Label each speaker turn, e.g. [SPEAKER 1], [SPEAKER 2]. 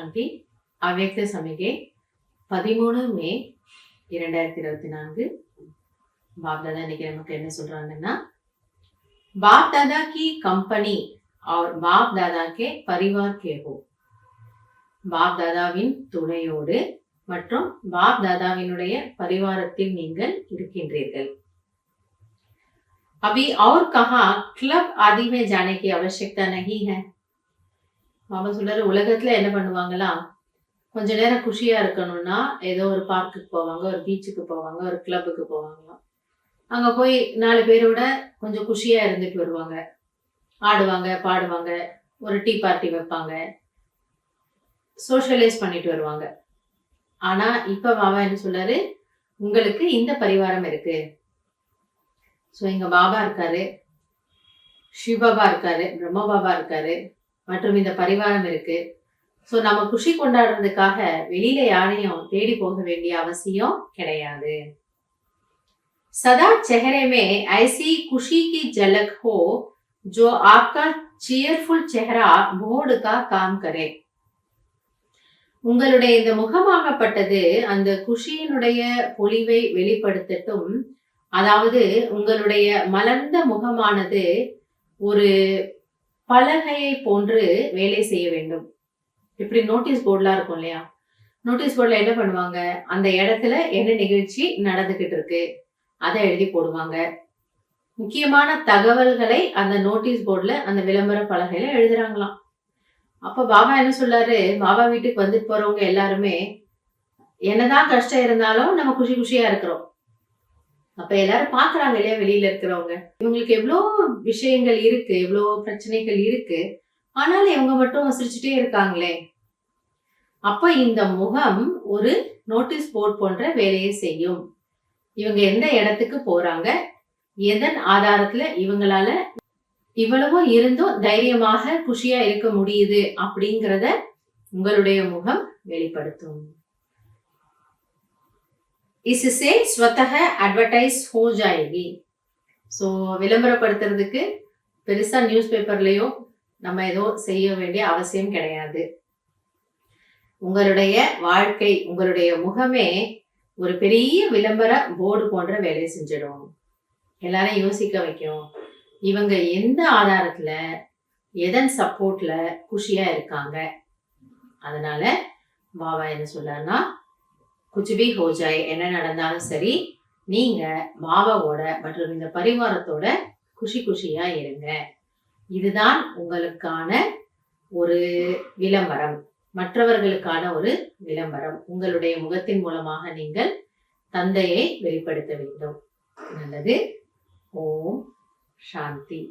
[SPEAKER 1] சாந்தி. அவ்யக்த சமிகை 13 மே 2024. बाप दादा இன்னைக்கு நமக்கு என்ன சொல்றாங்கன்னா, बाप दादा की कंपनी और बाप दादा के परिवार के हो. बाप दादाவின் துணையோடு மற்றும் बाप दादाவினுடைய பரிவாரத்தில் நீங்கள் இருக்கின்றீர்கள். अभी और कहाँ क्लब आदि में जाने की आवश्यकता नहीं है. பாபா சொல்றாரு, உலகத்துல என்ன பண்ணுவாங்களாம், கொஞ்ச நேரம் குஷியா இருக்கணும்னா ஏதோ ஒரு பார்க்குக்கு போவாங்க, ஒரு பீச்சுக்கு போவாங்க, ஒரு கிளப்புக்கு போவாங்களாம். அங்க போய் 4 பேரோட கொஞ்சம் குஷியா இருந்துட்டு வருவாங்க. ஆடுவாங்க, பாடுவாங்க, ஒரு டீ பார்ட்டி வைப்பாங்க, சோஷியலைஸ் பண்ணிட்டு வருவாங்க. ஆனா இப்ப பாபா என்ன சொல்றாரு, உங்களுக்கு இந்த பரிவாரம் இருக்கு. சோ இங்க பாபா இருக்காரு, சிவபாபா இருக்காரு, பிரம்ம பாபா இருக்காரு, மற்றும் இந்த பரிவாரம் இருக்கு. சோ நம்ம குஷி கொண்டாடுறதுக்காக வெளியில யாரையும் தேடி போக வேண்டிய அவசியம் கிடையாது. सदा चेहरे में ऐसी खुशी की झलक हो जो आपका चीयरफुल चेहरा बोर्ड का काम करे. உங்களுடைய இந்த முகமாகப்பட்டது அந்த குஷியினுடைய பொலிவை வெளிப்படுத்தட்டும். அதாவது உங்களுடைய மலர்ந்த முகமானது ஒரு பலகையை போன்று வேலை செய்ய வேண்டும். இப்படி நோட்டீஸ் போர்ட்லாம் இருக்கும் இல்லையா, நோட்டீஸ் போர்ட்ல என்ன பண்ணுவாங்க, அந்த இடத்துல என்ன நிகழ்ச்சி நடந்துகிட்டு இருக்கு அதை எழுதி போடுவாங்க. முக்கியமான தகவல்களை அந்த நோட்டீஸ் போர்ட்ல அந்த விளம்பர பலகையில எழுதுறாங்களாம். அப்ப பாபா என்ன சொல்றாரு, பாபா வீட்டுக்கு வந்துட்டு போறவங்க எல்லாருமே என்னதான் கஷ்டம் இருந்தாலும் நம்ம குஷி குஷியா இருக்கிறோம். அப்ப எல்லாரும் பாக்குறாங்க இல்லையா, வெளியில இருக்கிறவங்க இவங்களுக்கு எவ்வளவு விஷயங்கள் இருக்கு, எவ்வளவு பிரச்சனைகள் இருக்கு, ஆனாலும் இவங்க மட்டும் சிரிச்சுட்டே இருக்காங்களே. அப்ப இந்த முகம் ஒரு நோட்டீஸ் போர்ட் போன்ற வேலையை செய்யும். இவங்க எந்த இடத்துக்கு போறாங்க, எதன் ஆதாரத்துல இவங்களால இவ்வளவு இருந்தும் தைரியமாக குஷியா இருக்க முடியுது அப்படிங்கறத உங்களுடைய முகம் வெளிப்படுத்தும். इससे स्वतः एडवर्टाइज हो जाएगी. ஸோ விளம்பரப்படுத்துறதுக்கு பெருசா நியூஸ் பேப்பர்லயோ நம்ம ஏதோ செய்ய வேண்டிய அவசியம் கிடையாது. உங்களுடைய வாழ்க்கை, உங்களுடைய முகமே ஒரு பெரிய விளம்பர போர்டு போன்ற வேலை செஞ்சிடும். எல்லாரும் யோசிக்க வைக்கும், இவங்க எந்த ஆதாரத்துல எதன் சப்போர்ட்ல குஷியா இருக்காங்க. அதனால பாபா என்ன சொல்றாருன்னா, குச்பி ஹோஜாய், என்ன நடந்தாலும் சரி, நீங்க பாபாவோட மற்றும் இந்த பரிவாரத்தோட குஷி குஷியா இருங்க. இதுதான் உங்களுக்கான ஒரு விளம்பரம், மற்றவர்களுக்கான ஒரு விளம்பரம். உங்களுடைய முகத்தின் மூலமாக நீங்கள் தந்தையை வெளிப்படுத்த வேண்டும். நல்லது. ஓம் சாந்தி.